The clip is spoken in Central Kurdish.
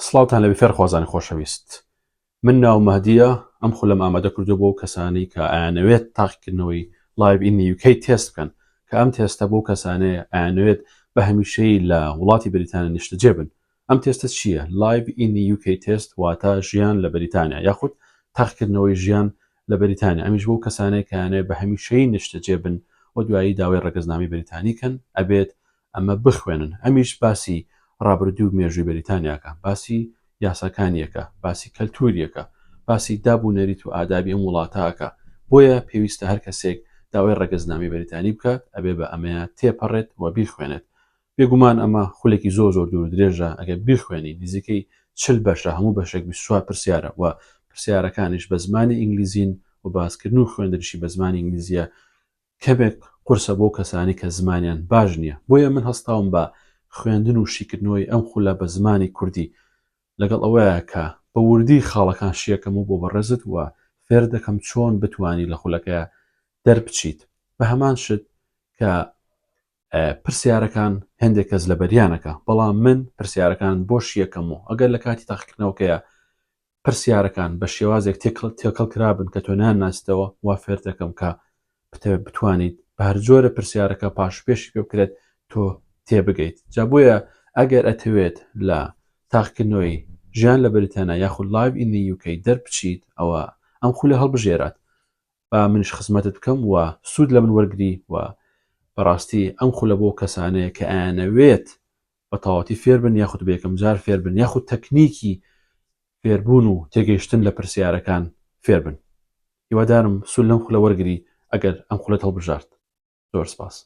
سڵاوتان لە بفێر خوازانی خۆشەویست. من ناو مەهدیە ئەم خولەم ئامادە کردو بۆ کەسانی کە ئایانەوێت تاقیکردنەوەی لایڤ ئین UK تێست بکەن کە ئەم تێستە بۆ کەسانەیە ئایانەوێت بە هەمیشەی لە وڵاتی بریتانیا نیشتەجێ بن. ئەم تێستە چییە؟ لایڤ ئین UK تێست واتە ژیان لە بریتانیا یاخود تاقیکردنەوەی ژیان لە بریتانیا. ئەمیش بۆ کەسانەیە کەیانەوێت بە هەمیشەی نیشتەجێ بن و دوایی داوای ڕێگەزنامی بریتانی کەن ئەبێت ئەمە بخوێنن. ئەمیش باسی ڕابردوو مێژووی بریتانیاکە، باسی یاساکانیەکە، باسی کەلتوریەکە، باسی دابوونەریت و ئادابی ئەم وڵاتاکە. بۆیە پێویستە هەر کەسێک داوای ڕێگەزنامی بریتانی بکات ئەبێ بە ئەمەیە تێپەڕێت و بیخوێنێت. بێگومان ئەمە خولێکی زۆر دوور درێژە. ئەگەر بیخوێنی نزیکەی 40 بەشە، هەموو بەشێک 24 پرسیارە و پرسیارەکانیش بە زمانی ئینگلیزین و باسکردن و خوێندنشی بە زمانی ئینگلیزیە. کەمێک قورسە بۆ کەسانی کە زمانیان باش نییە. بۆیە من هەستاوم بە خوێندن و شیکردنەوەی ئەم خولە بە زمانی کوردی، لەگەڵ ئەوەیە کە بە وردی خاڵەکان شیەکەم و بۆ بەڕێزت وە فێر دەکەم چۆن بتوانی لە خولەکە دەربچیت. بە هەمان شت کە پرسیارەکان هەندێک کەس لە بەریانەکە، بەڵام من پرسیارەکان بۆ شیەکەم و ئەگەر لە کاتی تاقیکردنەوەکەیە پرسیارەکان بە شێوازێک تێکەڵ کرابن کە تۆ ناناستەوە وا فێر دەکەم کە بتوانیت بە هەر جۆرە پرسیارەکە پاش پێشی پێ بکرێت تۆ تێبگەیت. جا بۆیە ئەگەر ئەتەوێت لە تاقیکردنەوەی ژیان لە بریتانیا یاخود لایڤ ئین UK دەربچیت ئەوە ئەم خولە هەڵبژێرات با منش خزمەتت بکەم و سوود لە من وەرگری و بەڕاستی ئەم خولە بۆ کەسانەیە کە ئایانەوێت بە تەواوەتی فێر بن یاخود بە یەکەم جار فێر بن یاخود تەکنیکی فێربوون و تێگەیشتن لە پرسیارەکان فێر بن. هیوادارم سوود لەم خولە وەرگری ئەگەر ئەم خولەت هەڵبژارت. زۆر سپاس.